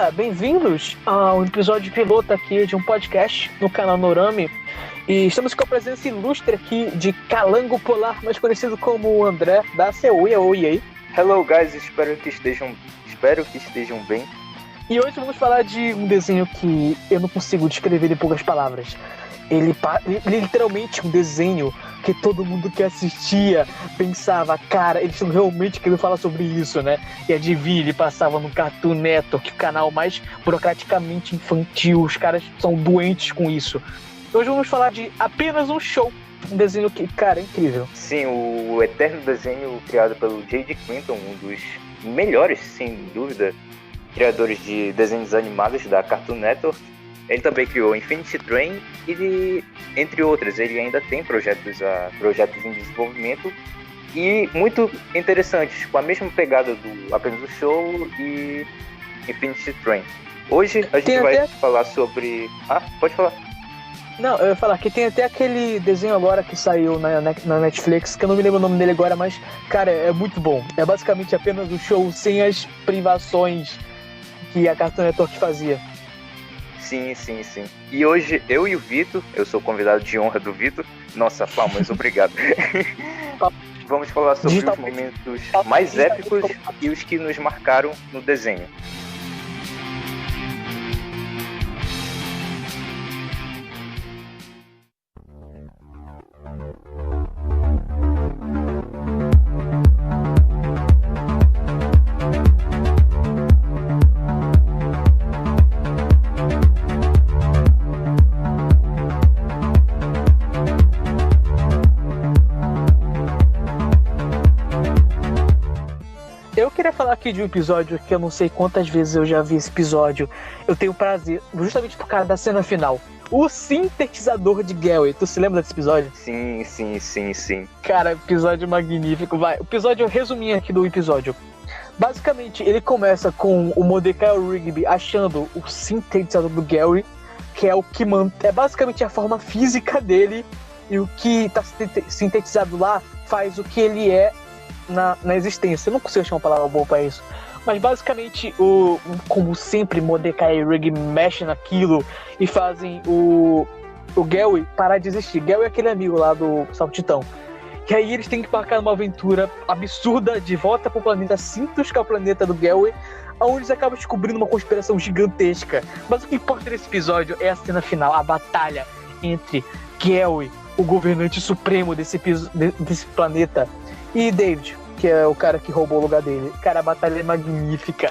galera, bem-vindos a um episódio piloto aqui de um podcast no canal Norami. E estamos com a presença ilustre aqui de Calango Polar, mais conhecido como André. Dá seu oi aí. Hello guys, espero que estejam bem. E hoje vamos falar de um desenho que eu não consigo descrever em poucas palavras. Ele literalmente um desenho que todo mundo que assistia pensava, cara, eles estão realmente querendo falar sobre isso, né? E adivinha, ele passava no Cartoon Network, o canal mais burocraticamente infantil, os caras são doentes com isso. Hoje vamos falar de Apenas um Show, um desenho que, cara, é incrível. Sim, o eterno desenho criado pelo J.D. Clinton, um dos melhores, sem dúvida, criadores de desenhos animados da Cartoon Network. Ele também criou Infinity Train e, entre outros, ele ainda tem projetos em desenvolvimento e muito interessantes, com a mesma pegada do Apenas um Show e Infinity Train. Hoje a gente vai falar sobre... pode falar. Não, eu ia falar que tem até aquele desenho agora que saiu na Netflix, que eu não me lembro o nome dele agora, mas, cara, é muito bom. É basicamente apenas um show sem as privações que a Cartoon Network fazia. Sim. E hoje eu e o Vitor, eu sou o convidado de honra do Vitor. Nossa, palmas, obrigado. Vamos falar sobre os momentos mais épicos e os que nos marcaram no desenho. Eu queria falar aqui de um episódio que eu não sei quantas vezes eu já vi esse episódio. Eu tenho prazer, justamente por causa da cena final. O sintetizador de Gary. Tu se lembra desse episódio? Sim. Cara, episódio magnífico. Vai, o episódio, resuminho aqui do episódio. Basicamente, ele começa com o Mordecai Rigby achando o sintetizador do Gary, que é o que é basicamente a forma física dele, e o que tá sintetizado lá faz o que ele é na existência. Eu não consigo achar uma palavra boa pra isso. Mas basicamente, como sempre, Mordecai e Rigby mexem naquilo e fazem o Gary parar de existir. Gary é aquele amigo lá do Saltitão. E aí eles têm que embarcar numa aventura absurda de volta pro planeta Sintos, que é o planeta do Gary, onde eles acabam descobrindo uma conspiração gigantesca. Mas o que importa nesse episódio é a cena final, a batalha entre Gary, o governante supremo desse planeta, e David, que é o cara que roubou o lugar dele. Cara, a batalha é magnífica.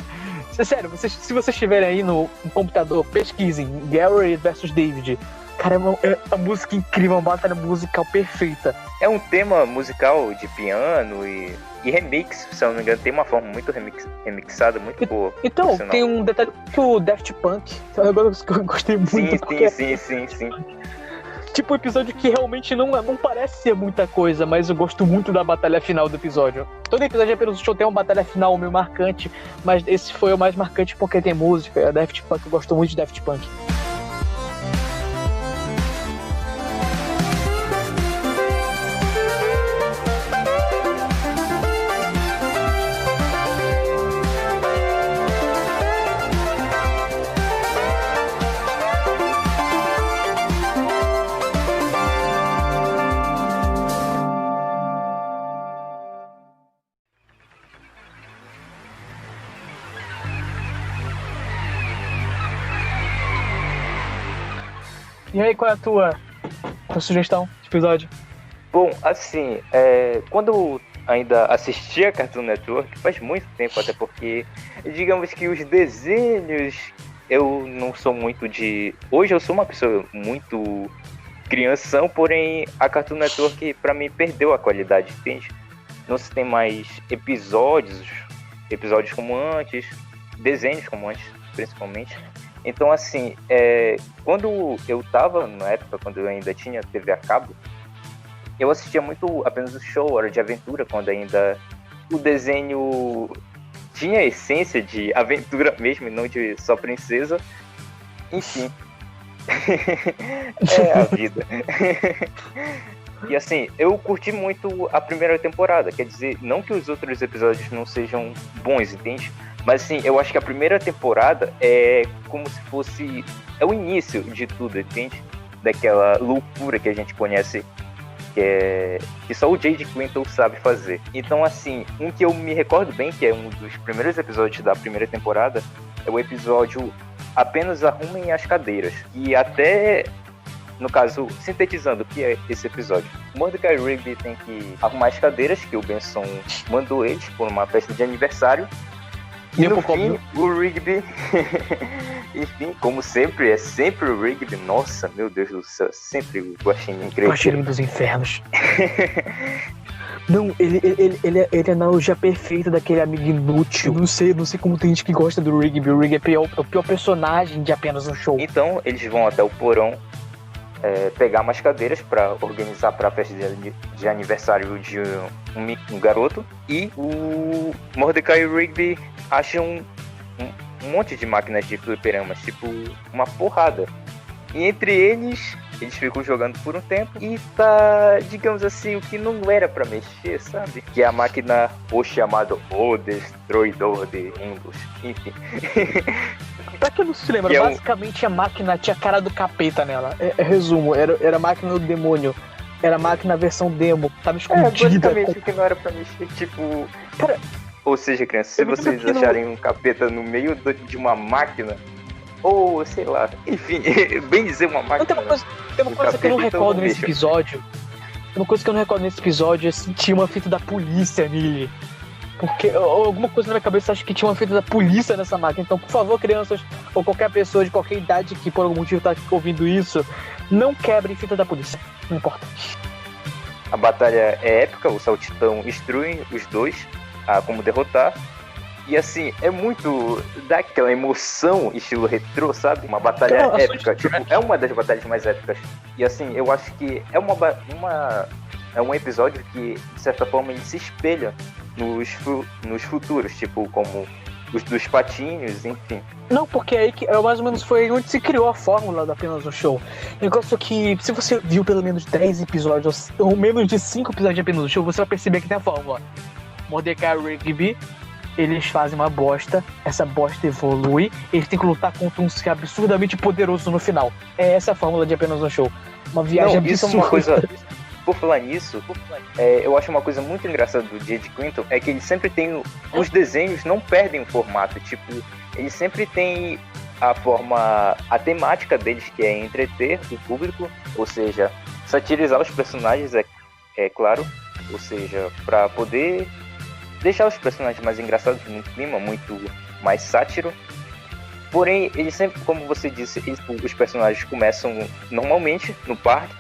Sério, se vocês estiverem aí no computador, pesquisem Gary vs David. Cara, é uma música incrível, uma batalha musical perfeita. É um tema musical de piano e remix, se eu não me engano, tem uma forma muito remixada, muito boa. Então, tem um detalhe que o Daft Punk, é um negócio que eu gostei muito. Sim. Tipo, um episódio que realmente não parece ser muita coisa, mas eu gosto muito da batalha final do episódio. Todo episódio apenas do show tem uma batalha final meio marcante, mas esse foi o mais marcante porque tem música. É Daft Punk, eu gosto muito de Daft Punk. E aí, qual é a tua sugestão de episódio? Bom, assim, quando eu ainda assistia Cartoon Network, faz muito tempo, até porque, digamos que os desenhos, eu não sou muito de... Hoje eu sou uma pessoa muito crianção, porém a Cartoon Network, pra mim, perdeu a qualidade, entende? Não se tem mais episódios como antes, desenhos como antes, principalmente. Então, assim, quando eu tava, na época, quando eu ainda tinha TV a cabo, eu assistia muito Apenas o Show, Hora de Aventura, quando ainda o desenho tinha a essência de aventura mesmo, e não de só princesa. Enfim, é a vida. E assim, eu curti muito a primeira temporada, quer dizer, não que os outros episódios não sejam bons, entende? Mas assim, eu acho que a primeira temporada é como se fosse... É o início de tudo, entende? Daquela loucura que a gente conhece, que só o J.D. Quintel sabe fazer. Então, assim, um que eu me recordo bem, que é um dos primeiros episódios da primeira temporada, é o episódio Apenas Arrumem as Cadeiras. E até, no caso, sintetizando o que é esse episódio, o Mordecai e o Rigby tem que arrumar as cadeiras que o Benson mandou eles por uma festa de aniversário. E no fim, o Rigby, enfim, como sempre, é sempre o Rigby. Nossa, meu Sei do céu, sempre o Guaxinim incrível. Guaxinim dos infernos. Não, ele é a analogia perfeita daquele amigo inútil. Não sei como tem gente que gosta do Rigby. O Rigby é o pior personagem de Apenas um Show. Então, eles vão até o porão pegar umas cadeiras para organizar para a festa de aniversário de um garoto. E o Mordecai e o Rigby acham um monte de máquinas de fliperamas, tipo uma porrada. E entre eles ficam jogando por um tempo e tá, digamos assim, o que não era pra mexer, sabe? Que é a máquina, o chamado O Destruidor de Mundos. Enfim. Pra quem não se lembra, basicamente a máquina tinha a cara do capeta nela. Resumo, era a máquina do demônio. Era a máquina versão demo. Tava escondida. Basicamente o que não era pra mexer, tipo... Cara, ou seja, crianças, se vocês acharem um capeta no meio de uma máquina... Ou, sei lá, enfim, bem dizer uma máquina. Tem uma coisa que eu não recordo nesse episódio. É se tinha uma fita da polícia nele. Porque alguma coisa na minha cabeça acho que tinha uma fita da polícia nessa máquina. Então, por favor, crianças, ou qualquer pessoa de qualquer idade que por algum motivo tá ouvindo isso, não quebrem fita da polícia. Não importa. A batalha é épica, o Saltitão instrui os dois a como derrotar. E assim, é muito daquela emoção estilo retrô, sabe? Uma batalha épica, tipo, é uma das batalhas mais épicas. E assim, eu acho que é um episódio que, de certa forma, ele se espelha nos futuros, tipo, como os dos patinhos, enfim. Não, porque aí que mais ou menos foi onde se criou a fórmula da Apenas um Show. Negócio que, se você viu pelo menos 10 episódios, ou menos de 5 episódios de Apenas um Show, você vai perceber que tem a fórmula. Mordecai e Rigby, eles fazem uma bosta, essa bosta evolui, eles têm que lutar contra um ser absurdamente poderoso no final. É essa a fórmula de Apenas um Show. Uma viagem absurda. Isso é uma coisa... Por falar nisso, eu acho uma coisa muito engraçada do J.D. Quintel é que ele sempre tem... Os desenhos não perdem o formato, tipo, ele sempre tem a temática deles, que é entreter o público, ou seja, satirizar os personagens, é claro, ou seja, para poder deixar os personagens mais engraçados, num clima muito mais sátiro. Porém, ele sempre, como você disse, os personagens começam normalmente no parque,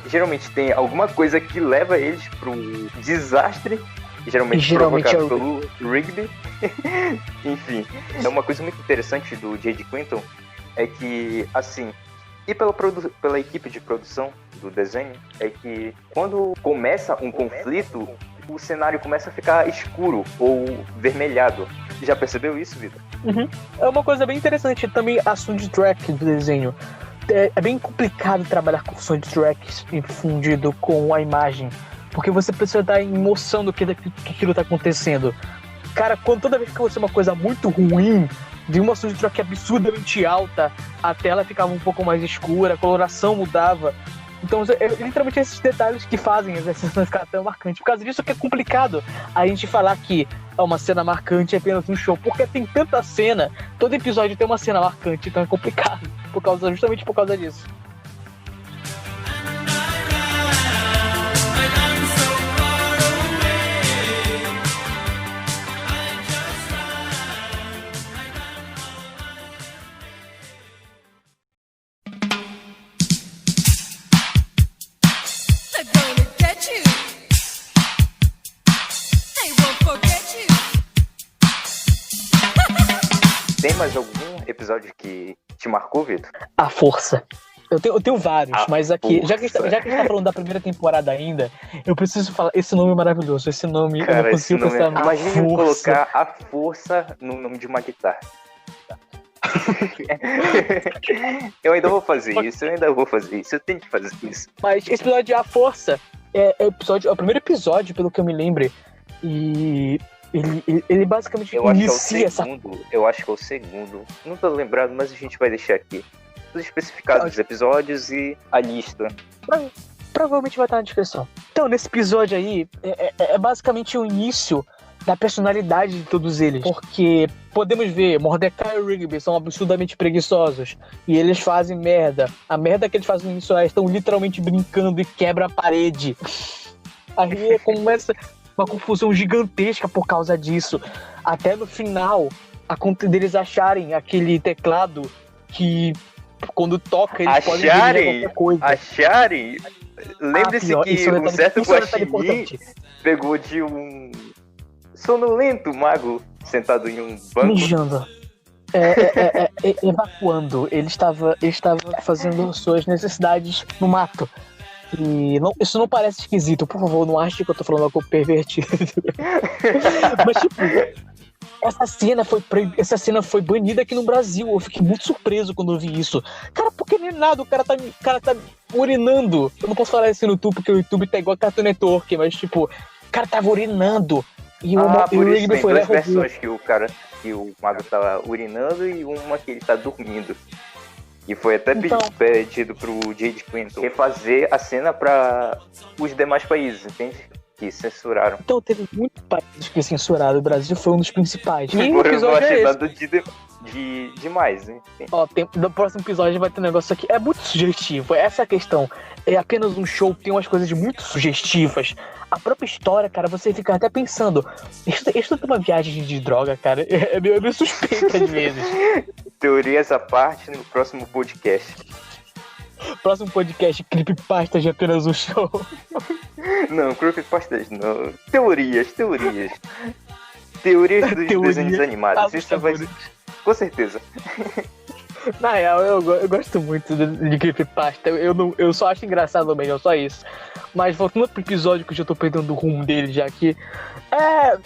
geralmente tem alguma coisa que leva eles pro desastre, geralmente provocado pelo Rigby. Enfim, é uma coisa muito interessante do J.D. Quintel, é que, assim, e pela equipe de produção do desenho, é que quando começa um conflito, o cenário começa a ficar escuro ou vermelhado. Já percebeu isso, Vitor? Uhum. É uma coisa bem interessante também a soundtrack do desenho. É bem complicado trabalhar com soundtracks infundido com a imagem, porque você precisa dar emoção do que aquilo tá acontecendo. Cara, toda vez que acontecia uma coisa muito ruim, de uma soundtrack absurdamente alta, a tela ficava um pouco mais escura, a coloração mudava. Então, literalmente esses detalhes que fazem as cenas ficarem tão marcantes. Por causa disso que é complicado a gente falar que uma cena marcante é apenas um show, porque tem tanta cena, todo episódio tem uma cena marcante, então é complicado, justamente por causa disso. Tem mais algum episódio que te marcou, Vitor? A Força. Eu tenho vários, mas aqui, já que a gente tá falando da primeira temporada ainda, eu preciso falar, esse nome é maravilhoso, esse nome, cara, eu não consigo pensar na Imagina Força. Colocar a Força no nome de uma guitarra. Eu ainda vou fazer isso, eu tenho que fazer isso. Mas esse episódio de A Força é o primeiro episódio, pelo que eu me lembro, e Ele basicamente Eu acho que é o inicia essa. segundo. Eu acho que é o segundo. Não tô lembrado, mas a gente vai deixar aqui. Tudo especificado os episódios e a lista. Provavelmente vai estar na descrição. Então, nesse episódio aí, é basicamente o início da personalidade de todos eles. Porque podemos ver, Mordecai e Rigby são absurdamente preguiçosos. E eles fazem merda. A merda que eles fazem no início, eles estão literalmente brincando e quebram a parede. Aí começa uma confusão gigantesca por causa disso. Até no final, a conta deles acharem aquele teclado que, quando toca, eles podem dizer qualquer coisa. Acharem? Lembre-se que um certo guaxinim pegou de um sonolento mago sentado em um banco. Mijando. Evacuando. Ele estava fazendo suas necessidades no mato. E não, isso não parece esquisito. Por favor, não ache que eu tô falando algo pervertido. Mas, tipo, essa cena foi banida aqui no Brasil. Eu fiquei muito surpreso quando eu vi isso. Cara, por que nem nada? O cara tá urinando. Eu não posso falar isso no YouTube, porque o YouTube tá igual a Cartoon Network, mas, tipo, o cara tava urinando. E por o isso Rigby tem foi duas lá. versões que o mago tava urinando e uma que ele tá dormindo. E foi até pedido pro J.D. Clinton refazer a cena para os demais países, entende? Que censuraram. Então teve muitos países que censuraram. O Brasil foi um dos principais. E o Eu não episódio achei é nada demais, hein? Ó, no próximo episódio vai ter um negócio aqui. É muito sugestivo, essa é a questão. É apenas um show, tem umas coisas muito sugestivas. A própria história, cara, você fica até pensando, isso é uma viagem de droga, cara. É meio suspeito às vezes. Teorias à parte no próximo podcast. Próximo podcast, creepypasta de apenas um show. Não, creepypastas não. Teorias. Teorias dos desenhos animados. Isso vai ser... Com certeza. Na real, eu gosto muito de creepypasta. Eu só acho engraçado mesmo, só isso. Mas voltando pro episódio, que eu já tô perdendo o rumo dele já aqui.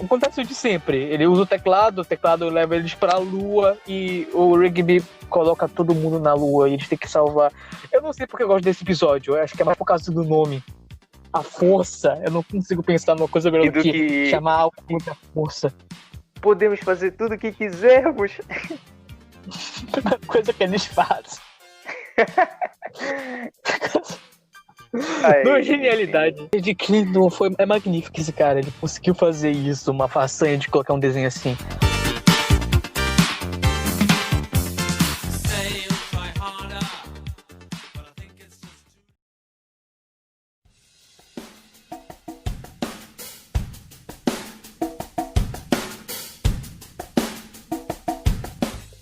Acontece o de sempre. Ele usa o teclado leva eles pra lua e o Rigby coloca todo mundo na lua e eles têm que salvar. Eu não sei porque eu gosto desse episódio, eu acho que é mais por causa do nome. A força, eu não consigo pensar numa coisa melhor do que chamar algo com muita força. Podemos fazer tudo o que quisermos. Coisa que eles fazem. Genialidade. De Clinton é magnífico esse cara. Ele conseguiu fazer isso, uma façanha de colocar um desenho assim.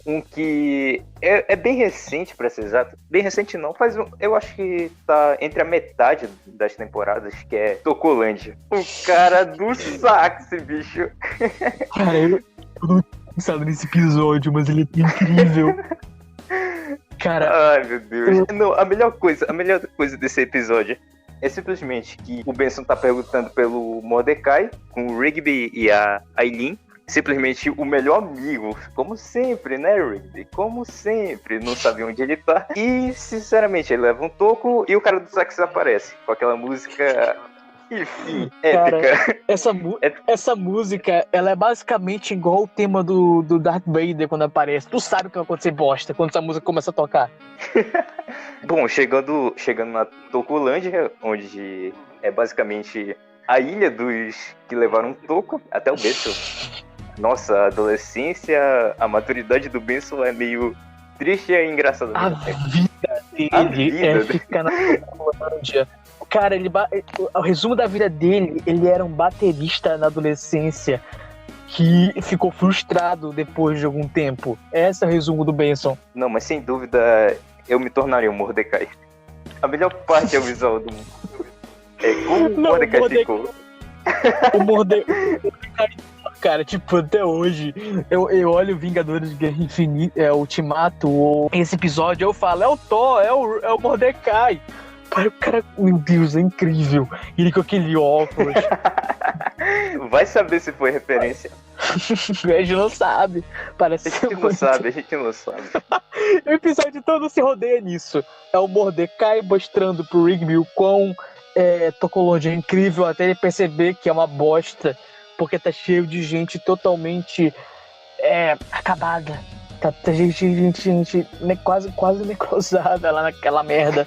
Um que é bem recente, pra ser exato. Bem recente não, eu acho que tá entre a metade das temporadas, que é Tocolândia. O cara do sax, bicho. Cara, eu não tinha pensado nesse episódio, mas ele é incrível. Cara... Ai, meu Deus. Não, a melhor coisa desse episódio é simplesmente que o Benson tá perguntando pelo Mordecai, com o Rigby e a Aileen. Simplesmente o melhor amigo, como sempre, né, Rigby? Como sempre, não sabe onde ele tá. E, sinceramente, ele leva um toco e o cara do sax aparece com aquela música, enfim, épica. Cara, essa música, ela é basicamente igual o tema do Darth Vader quando aparece. Tu sabe o que vai acontecer bosta quando essa música começa a tocar. Bom, chegando na Tocolândia, onde é basicamente a ilha dos que levaram um toco, até o Benson. Nossa, a adolescência, a maturidade do Benson é meio triste e engraçada. A vida dele ficar na Tocolândia. Cara, o resumo da vida dele, ele era um baterista na adolescência que ficou frustrado depois de algum tempo. Esse é o resumo do Benson. Não, mas sem dúvida eu me tornaria um Mordecai. A melhor parte é o visual do mundo. É como o Mordecai ficou. O Mordecai, cara, tipo, até hoje, eu olho Vingadores de Guerra Infinita, Ultimato, ou esse episódio, eu falo, é o Thor, é o Mordecai. O cara, meu Deus, é incrível. Ele com aquele óculos. Vai saber se foi referência. A gente não sabe. Parece a gente não sabe. O episódio todo se rodeia nisso. É o Mordecai mostrando pro Rigby o quão Tocolândia é incrível até ele perceber que é uma bosta. porque tá cheio de gente totalmente acabada. Tá gente quase necrosada lá naquela merda.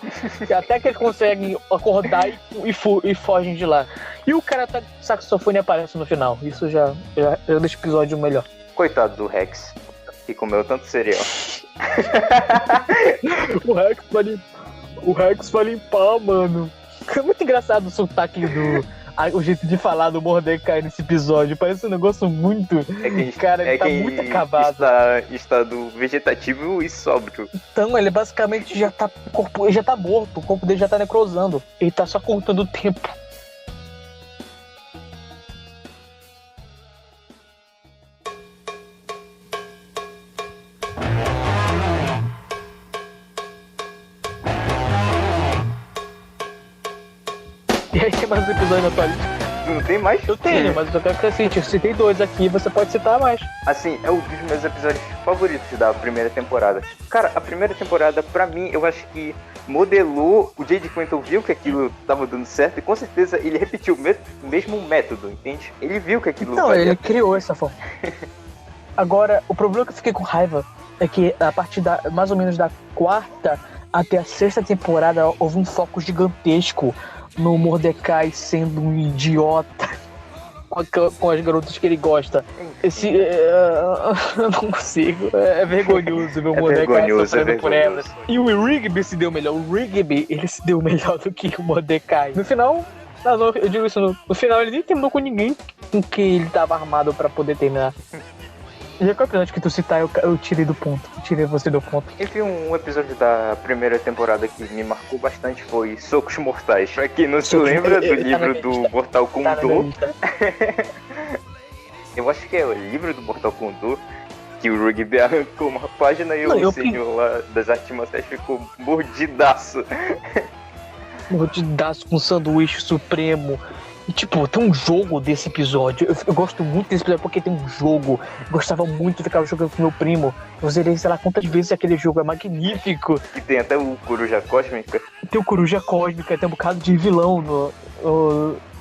E até que eles conseguem acordar e fogem de lá. E o cara tá com saxofone e aparece no final. Isso já deixa o episódio melhor. Coitado do Rex, que comeu tanto cereal. O Rex vai limpar, mano. É muito engraçado o sotaque o jeito de falar do Mordecai nesse episódio. Parece um negócio muito... Cara, ele tá muito acabado. Está em estado vegetativo e sóbrio. Então, ele basicamente já tá... ele já tá morto. O corpo dele já tá necrosando. Ele tá só contando o tempo. E aí tem mais um episódio na tua lista? Não tem mais? Eu tenho, mas eu quero que você citei 2 aqui, você pode citar mais. Assim, é um dos meus episódios favoritos da primeira temporada. Cara, a primeira temporada, pra mim, eu acho que modelou... O J.D. Quinton viu que aquilo tava dando certo e com certeza ele repetiu o mesmo método, entende? Ele viu que aquilo... Não, ele criou essa forma. Agora, o problema que eu fiquei com raiva é que a partir mais ou menos da 4ª até a 6ª temporada houve um foco gigantesco no Mordecai sendo um idiota com as garotas que ele gosta. Eu não consigo. É vergonhoso ver o Mordecai sofrendo por elas. E o Rigby se deu melhor. O Rigby, ele se deu melhor do que o Mordecai. No final, eu digo isso, no final ele nem terminou com ninguém com quem ele tava armado pra poder terminar. E qual episódio que tu citar, eu tirei do ponto. Tirei você do ponto. Enfim, um episódio da primeira temporada que me marcou bastante foi Socos Mortais. Pra quem não se lembra do livro do Mortal Kombat. Eu acho que é o livro do Mortal Kombat que o Rigby arrancou uma página e o senhor lá das artes marciais ficou mordidaço. Mordidaço com sanduíche supremo. E tipo, tem um jogo desse episódio. Eu gosto muito desse episódio porque tem um jogo. Eu gostava muito de ficar jogando com meu primo. Eu zerei, sei lá, quantas vezes aquele jogo é magnífico. E tem até o Coruja Cósmica. Tem o Coruja Cósmica, tem um bocado de vilão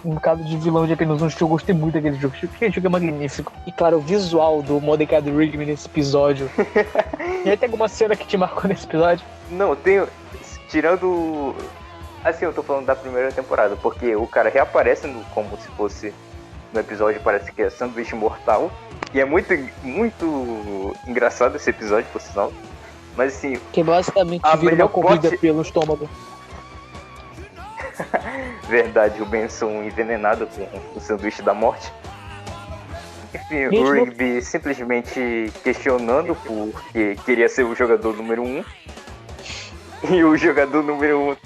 um bocado de vilão de apenas um jogo. Eu gostei muito daquele jogo. Aquele jogo é magnífico. E claro, o visual do Mordecai do Rigby nesse episódio. E aí tem alguma cena que te marcou nesse episódio? Não, tenho. Tirando. Assim, eu tô falando da primeira temporada, porque o cara reaparece como se fosse no episódio, parece que é Sanduíche Mortal. E é muito, muito engraçado esse episódio, por sinal. Mas assim... Que basicamente vira uma corrida pelo estômago. Verdade, o Benson envenenado com o Sanduíche da Morte. Enfim, o Rigby simplesmente questionando porque queria ser o jogador número 1. E o jogador número 1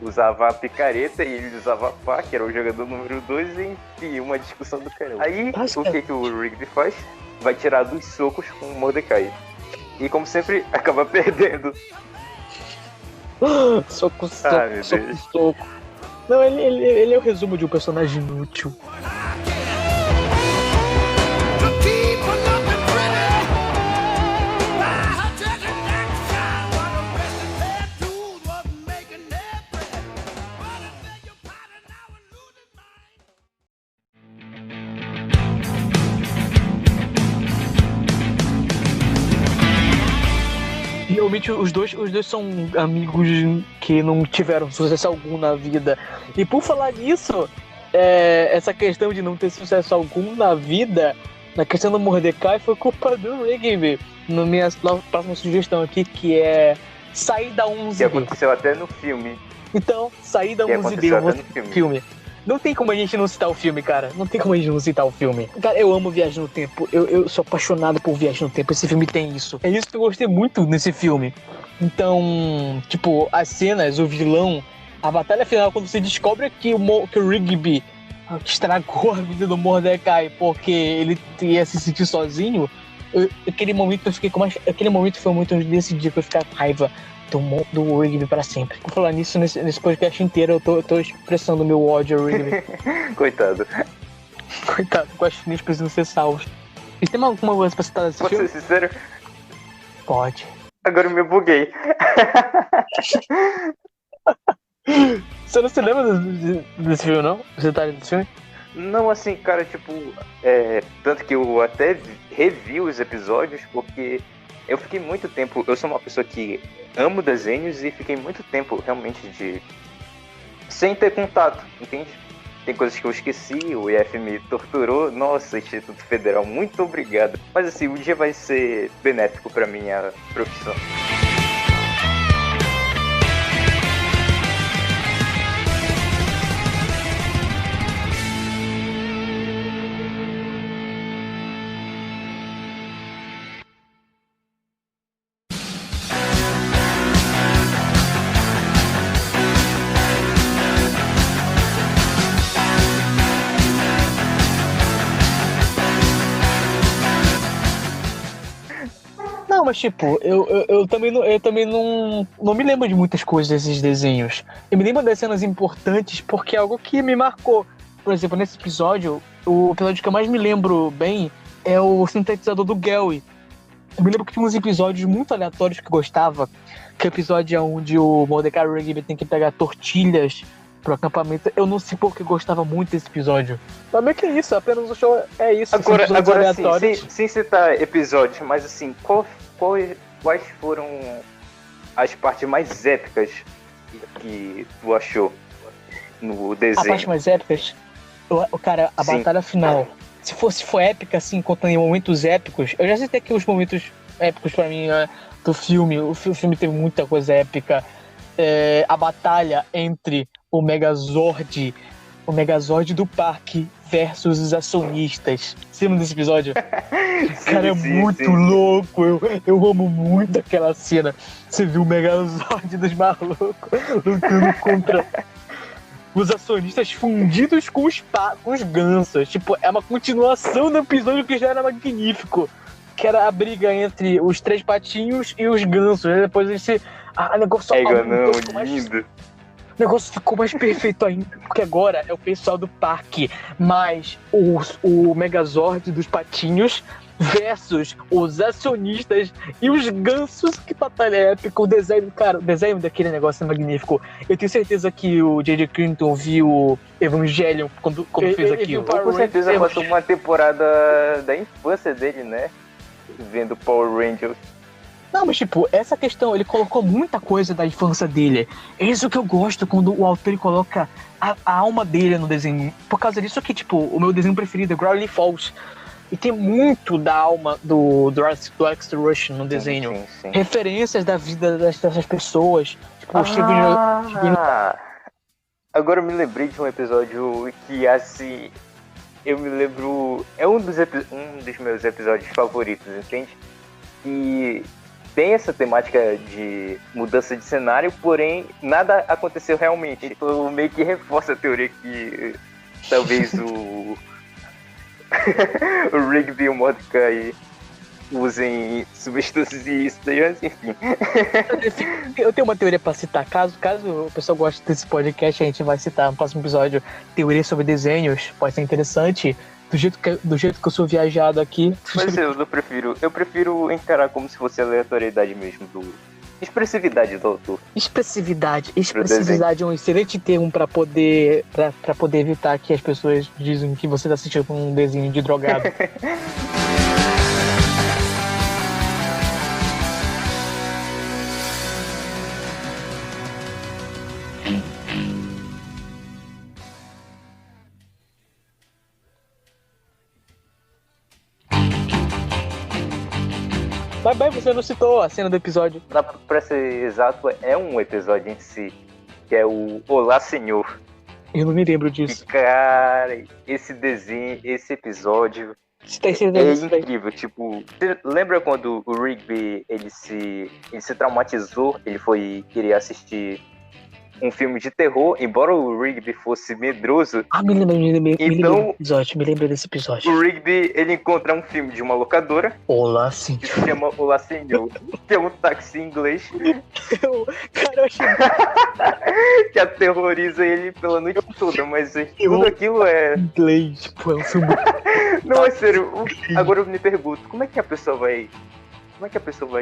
usava a picareta e ele usava a pá, que era o jogador número 2, e enfim, uma discussão do caramba. Aí, o que o Rigby faz? Vai tirar dos socos com o Mordecai. E como sempre, acaba perdendo. Soco. Não, ele é o resumo de um personagem inútil. Realmente os dois são amigos que não tiveram sucesso algum na vida. E por falar nisso, essa questão de não ter sucesso algum na vida, na questão do Mordecai, foi culpa do Rigby. Na minha próxima sugestão aqui, que é sair da 11B. Que aconteceu até no filme. Então, sair da 11B, filme. Não tem como a gente não citar o filme, cara. Não tem como a gente não citar o filme. Cara, eu amo Viagem no Tempo. Eu sou apaixonado por Viagem no Tempo. Esse filme tem isso. É isso que eu gostei muito nesse filme. Então, tipo, as cenas, o vilão, a batalha final, quando você descobre que o Rigby estragou a vida do Mordecai porque ele ia se sentir sozinho, aquele momento eu fiquei com mais... Aquele momento foi muito desse dia que eu fiquei com raiva do Rigby pra sempre. Vou falar nisso nesse podcast inteiro, eu tô expressando meu ódio ao Rigby. Coitado. Coitado, com as filhas precisam ser salvos. E tem alguma coisa pra citar desse filme? Posso ser sincero? Pode. Agora eu me buguei. Você não se lembra desse filme, não? Os detalhes desse filme? Não, assim, cara, tipo, tanto que eu até revi os episódios, porque eu fiquei muito tempo, eu sou uma pessoa que amo desenhos e fiquei muito tempo realmente sem ter contato, entende? Tem coisas que eu esqueci, o IF me torturou, nossa, Instituto Federal, muito obrigado. Mas assim, o dia vai ser benéfico pra minha profissão. Não, mas tipo, eu também não me lembro de muitas coisas desses desenhos. Eu me lembro das cenas importantes porque é algo que me marcou. Por exemplo, nesse episódio, o episódio que eu mais me lembro bem é o sintetizador do Gary. Eu me lembro que tinha uns episódios muito aleatórios que eu gostava, que é o episódio onde o Mordecai Rigby tem que pegar tortilhas pro acampamento. Eu não sei porque eu gostava muito desse episódio. Mas meio que é isso, apenas o show é isso. Agora assim, sem citar episódios, mas assim, quais foram as partes mais épicas que tu achou no desenho? As partes mais épicas? Cara, a Sim. batalha final. Se for épica, assim, contando em momentos épicos, eu já citei aqui os momentos épicos pra mim do filme. O filme teve muita coisa épica. A batalha entre o Megazord do parque versus os acionistas. Você lembra desse episódio? Cara, é muito louco. Eu amo muito aquela cena. Você viu o Megazord dos malucos lutando contra os acionistas fundidos com os gansos. Tipo, é uma continuação do episódio que já era magnífico. Que era a briga entre os três patinhos e os gansos. Aí depois eles se... o negócio lindo. O negócio ficou mais perfeito ainda, porque agora é o pessoal do parque, mais o Megazord dos patinhos versus os acionistas e os gansos. Que batalha épica. O desenho daquele negócio é magnífico. Eu tenho certeza que o J.J. Clinton viu Evangelion quando fez aquilo. Com certeza passou uma temporada da infância dele, né? Vendo Power Rangers. Não, mas tipo, essa questão, ele colocou muita coisa da infância dele. É isso que eu gosto, quando o autor coloca a alma dele no desenho. Por causa disso que, tipo, o meu desenho preferido é Gravity Falls. E tem muito da alma do Axel Rush no desenho. Sim. Referências da vida dessas pessoas. Tipo, Agora eu me lembrei de um episódio que, assim, eu me lembro... É um dos meus episódios favoritos, entende? E tem essa temática de mudança de cenário, porém nada aconteceu realmente. Então meio que reforça a teoria que talvez o Rigby e o Mordecai usem substâncias ilícitas, enfim. Eu tenho uma teoria pra citar. Caso o pessoal goste desse podcast, a gente vai citar no próximo episódio teoria sobre desenhos. Pode ser interessante. Do jeito que eu sou viajado aqui. Mas eu prefiro encarar como se fosse aleatoriedade mesmo, expressividade do autor. Expressividade é um excelente termo pra poder evitar que as pessoas dizem que você tá assistindo um desenho de drogado. Mas bem, você não citou a cena do episódio. Pra ser exato, é um episódio em si, que é o Olá, Senhor. Eu não me lembro disso. E, cara, esse desenho, esse episódio é incrível. Tipo, você lembra quando o Rigby ele se traumatizou? Ele foi querer assistir um filme de terror, embora o Rigby fosse medroso. Me lembro desse episódio. O Rigby, ele encontra um filme de uma locadora. Olá, Senhor. Que se chama Olá, Senhor. Que é um táxi em inglês. Eu achei... que aterroriza ele pela noite toda, mas tudo aquilo é... inglês, tipo, é um filme... Não, é sério. Agora eu me pergunto, como é que a pessoa vai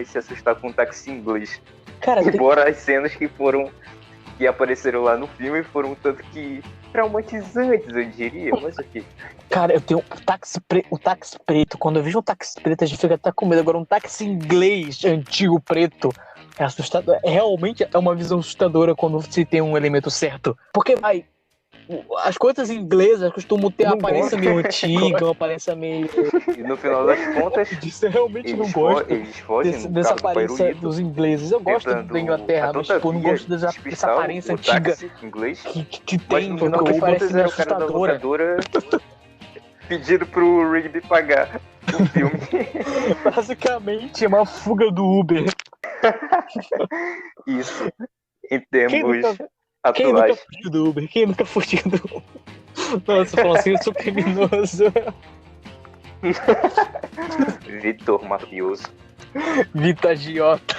se assustar com um táxi em inglês? Cara, embora as cenas que foram que apareceram lá no filme foram tanto que traumatizantes, eu diria, mas ok. Cara, eu tenho o táxi preto. Quando eu vejo um táxi preto, a gente fica até com medo. Agora, um táxi inglês antigo preto é assustador. Realmente é uma visão assustadora quando se tem um elemento certo. Porque as coisas inglesas costumam ter uma aparência meio antiga, uma aparência meio. E no final das contas, Disso eu realmente não gosto. eles fogem Dessa aparência dos ingleses. Eu gosto da Inglaterra, mas tipo, eu não gosto dessa aparência antiga inglês, que tem, mas no final das que parece contas meio era o cara da assustadora. locadora pedindo pro Rigby pagar o filme. Basicamente é uma fuga do Uber. Isso, em termos Quem nunca atuais. fugiu do Uber? Quem nunca fugiu do Uber? Nossa, falou assim, eu sou criminoso. Vitor Mafioso. Vitor Agiota.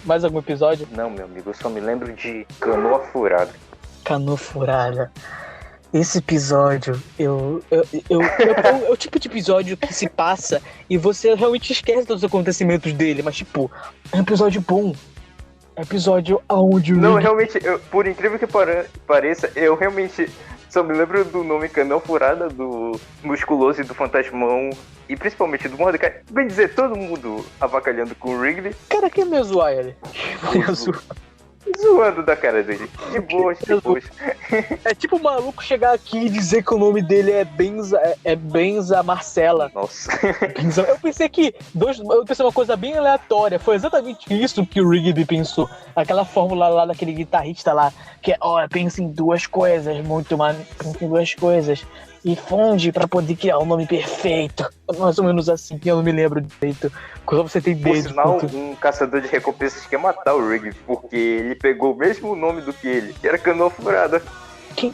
Mais algum episódio? Não, meu amigo, eu só me lembro de Canoa Furada. Canoa Furada. Esse episódio, é o tipo de episódio que se passa e você realmente esquece dos acontecimentos dele, mas tipo, é um episódio bom. É um episódio aonde o Não, Rick... realmente, por incrível que pareça, eu realmente só me lembro do nome Canoa Furada, do Musculoso e do Fantasmão, e principalmente do Mordecai. Bem dizer, todo mundo avacalhando com o Rigby, Cara, quem não ia zoar ele? zoando da cara dele. De boas, de boas. É tipo o maluco chegar aqui e dizer que o nome dele é Benza Marcela. Nossa. Eu pensei uma coisa bem aleatória. Foi exatamente isso que o Rigby pensou. Aquela fórmula lá daquele guitarrista lá, que é, pensa em duas coisas, pensa em duas coisas. E funde pra poder criar o nome perfeito. Mais ou menos assim, eu não me lembro direito. Quando você tem Por dedo. sinal, um caçador de recompensas quer matar o Rigby, porque ele pegou o mesmo nome do que ele, que era Canoa Furada. Quem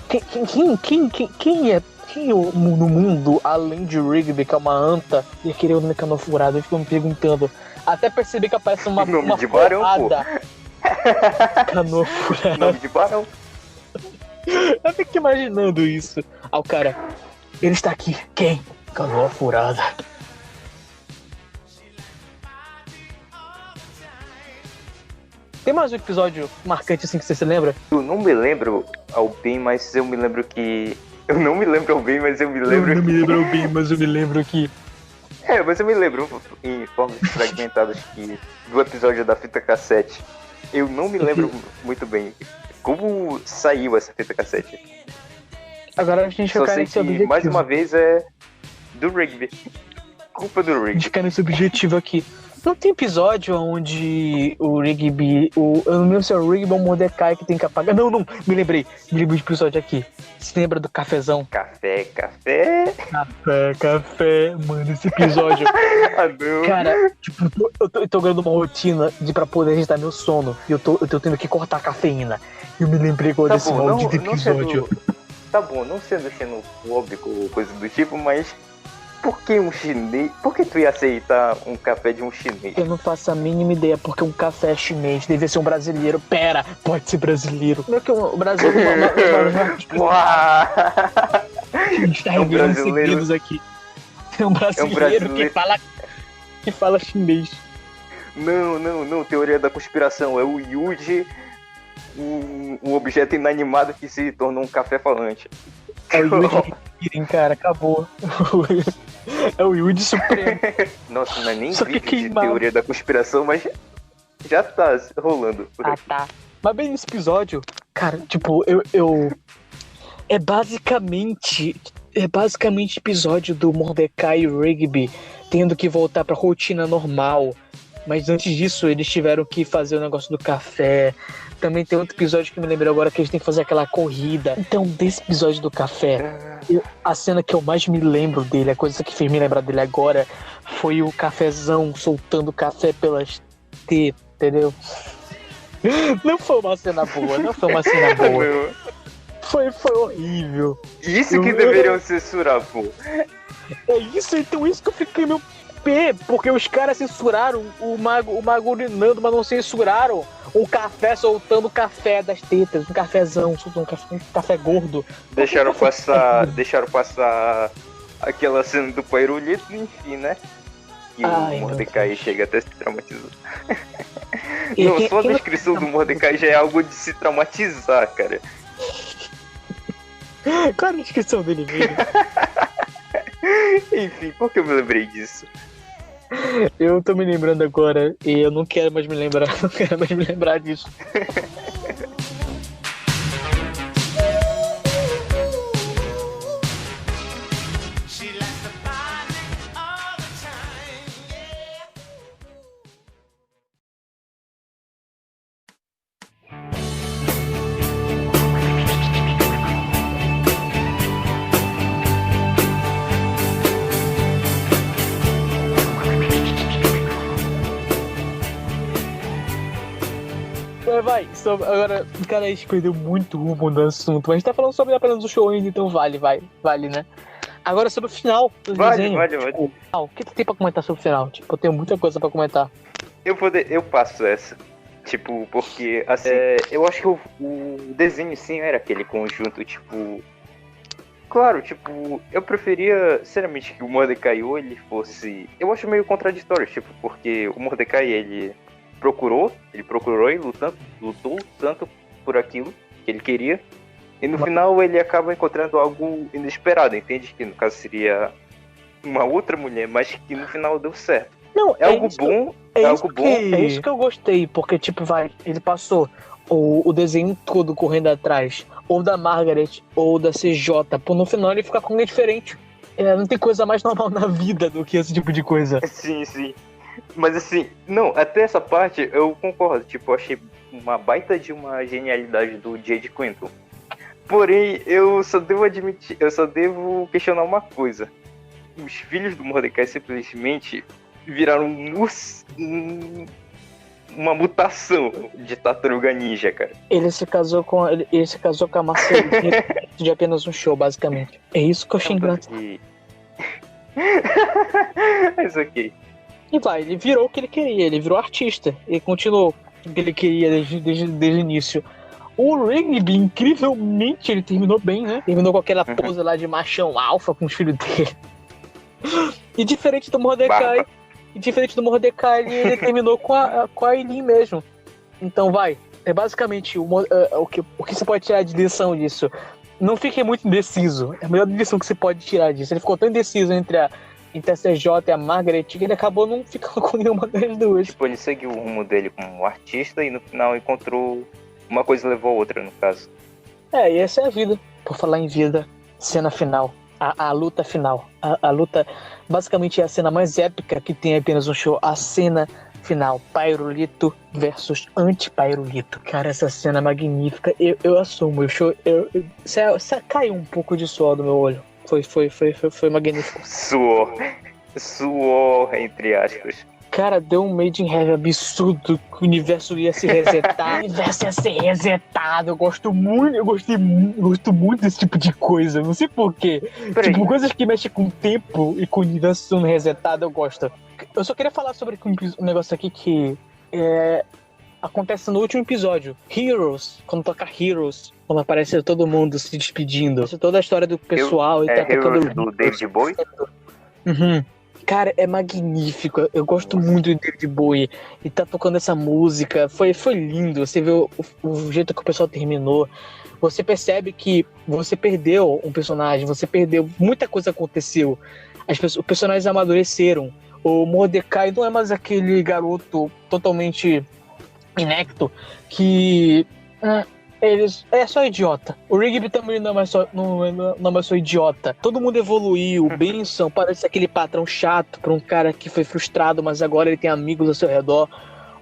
é no mundo, além de Rigby, que é uma anta, ia querer o nome Canoa Furada? Eu fico me perguntando. Até perceber que aparece uma Nome de barão, pô. Canoa Furada. Nome de barão. Eu fico imaginando isso. O cara, ele está aqui. Quem? Canoa Furada. Tem mais um episódio marcante assim que você se lembra? Eu não me lembro ao bem, mas eu me lembro que... Eu não me lembro ao bem, mas eu me lembro... Eu não me lembro ao bem, mas eu me lembro que... Mas eu me lembro em formas fragmentadas do episódio da fita cassete. Eu não me lembro muito bem como saiu essa fita cassete. Agora a gente Só ficar sei nesse que, objetivo. mais uma vez, é do Rigby. Culpa do A gente Rigby. ficar nesse objetivo aqui. Não tem episódio onde o Rigby... eu não lembro se é o Rigby ou o Mordecai que tem que apagar. Não, me lembrei. Me lembrei do episódio aqui. Você lembra do cafezão? Café. Café. Mano, esse episódio... Ah, não. Cara, tipo, eu tô ganhando uma rotina pra poder registrar meu sono. E eu tô tendo que cortar a cafeína. Eu me lembrei agora desse maldito episódio. Tá bom, não sendo xenofóbico ou coisa do tipo, mas... Por que um chinês? Por que tu ia aceitar um café de um chinês? Eu não faço a mínima ideia, porque um café é chinês, deve ser um brasileiro. Pera, pode ser brasileiro. Como é que o Brasil... A gente tá revelando segredos aqui. É um brasileiro que fala chinês. Não, teoria da conspiração. É o Yuji, um objeto inanimado que se tornou um café falante. É o Yuji Kirin, cara, acabou. É o Yuji Supremo. Nossa, não é nem Só vídeo que de teoria da conspiração, mas já tá rolando. Tá. Mas bem nesse episódio, cara, tipo, É basicamente episódio do Mordecai e o Rigby tendo que voltar pra rotina normal. Mas antes disso, eles tiveram que fazer o negócio do café. Também tem outro episódio que me lembrei agora que eles têm que fazer aquela corrida. Então, desse episódio do café, a cena que eu mais me lembro dele, a coisa que fez me lembrar dele agora, foi o cafezão soltando café pelas tetas, entendeu? Não foi uma cena boa. Foi horrível. Isso que deveriam censurar, pô. É isso, então isso que eu fiquei meio pé, porque os caras censuraram o mago urinando, mas não censuraram o café soltando o café das tetas, um cafezão, soltando um café gordo. Deixaram passar aquela cena do Pairulito, enfim, né? Que o Mordecai chega até se traumatizar. Não, só a descrição do Mordecai já é algo de se traumatizar, cara. Qual a descrição dele mesmo? Enfim, por que eu me lembrei disso? Eu tô me lembrando agora e eu não quero mais me lembrar, não quero mais me lembrar disso. Vai, agora, cara, a gente perdeu muito rumo do assunto, mas a gente tá falando sobre apenas o show ainda, então vale, né? Agora sobre o final do desenho. Vale. Tipo, o que tu tem pra comentar sobre o final? Tipo, eu tenho muita coisa pra comentar. Eu passo essa. Tipo, porque, assim, eu acho que o desenho, sim, era aquele conjunto, tipo... Claro, tipo, eu preferia, sinceramente, que o Mordecai ele fosse... Eu acho meio contraditório, tipo, porque o Mordecai, ele procurou e lutou tanto por aquilo que ele queria, e no final ele acaba encontrando algo inesperado, entende? Que no caso seria uma outra mulher, mas que no final deu certo. Não, é algo bom. É isso que eu gostei, porque tipo, ele passou o desenho todo correndo atrás, ou da Margaret, ou da CJ, pô, no final ele fica com alguém diferente. Não tem coisa mais normal na vida do que esse tipo de coisa. Sim. Mas assim, não, até essa parte eu concordo, tipo, eu achei uma baita de uma genialidade do J.J. Quinton. Porém, eu só devo questionar uma coisa. Os filhos do Mordecai simplesmente viraram uma mutação de tartaruga ninja, cara. Ele se casou com a Marcela de apenas um show, basicamente. É isso que eu achei engraçado. Mas ok. E ele virou o que ele queria, ele virou artista. Ele continuou o que ele queria desde o início. O Rigby, incrivelmente, ele terminou bem, né? Terminou com aquela pose lá de machão alfa com os filhos dele. E diferente do Mordecai, ele terminou com a Eileen mesmo. Então é basicamente o que você pode tirar de lição disso. Não fique muito indeciso. É a melhor lição que você pode tirar disso. Ele ficou tão indeciso entre a CJ e a Margaret que ele acabou não ficando com nenhuma das duas. Tipo, ele seguiu o rumo dele como artista e no final encontrou uma coisa levou a outra, no caso. E essa é a vida. Por falar em vida, cena final. A luta final. A luta basicamente é a cena mais épica que tem apenas um show. A cena final. Pairulito versus anti-Pairulito. Cara, essa cena é magnífica. Eu assumo. Caiu um pouco de suor do meu olho. Foi magnífico. Suor, entre aspas. Cara, deu um Made in Heaven absurdo que o universo ia se resetar. O universo ia ser resetado. Eu gosto muito desse tipo de coisa. Não sei porquê. Tipo, coisas que mexem com o tempo e com o universo sendo resetado, eu gosto. Eu só queria falar sobre um negócio aqui que acontece no último episódio. Heroes, quando toca Heroes, quando aparece todo mundo se despedindo. Toda a história do pessoal. Heroes do David Bowie? Uhum. Cara, é magnífico. Eu gosto muito do David Bowie. E tá tocando essa música. Foi lindo. Você vê o jeito que o pessoal terminou. Você percebe que você perdeu um personagem. Você perdeu. Muita coisa aconteceu. Os personagens amadureceram. O Mordecai não é mais aquele garoto totalmente inecto que é só idiota. O Rigby também não é mais só idiota. Todo mundo evoluiu. O Benson parece aquele patrão chato pra um cara que foi frustrado, mas agora ele tem amigos ao seu redor.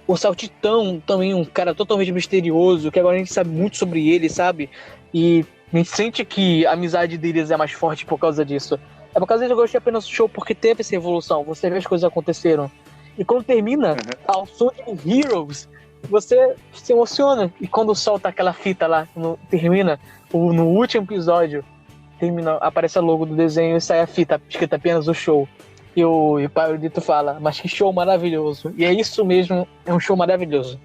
O Saltitão também, um cara totalmente misterioso, que agora a gente sabe muito sobre ele, sabe? E a gente sente que a amizade deles é mais forte por causa disso. É por causa disso que eu gostei apenas do show, porque teve essa evolução. Você vê as coisas aconteceram. E quando termina, ao som de Heroes, você se emociona. E quando solta aquela fita lá, termina, no último episódio, aparece a logo do desenho e sai a fita escrita apenas o show. E o Parodito fala, mas que show maravilhoso. E é isso mesmo, é um show maravilhoso.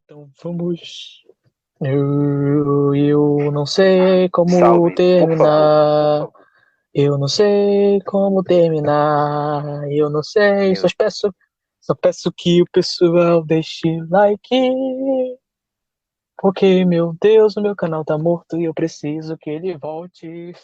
Então vamos. Eu não sei como Salve, terminar. Eu não sei como terminar. Eu não sei. Só peço que o pessoal deixe like. Porque, meu Deus, o meu canal tá morto e eu preciso que ele volte.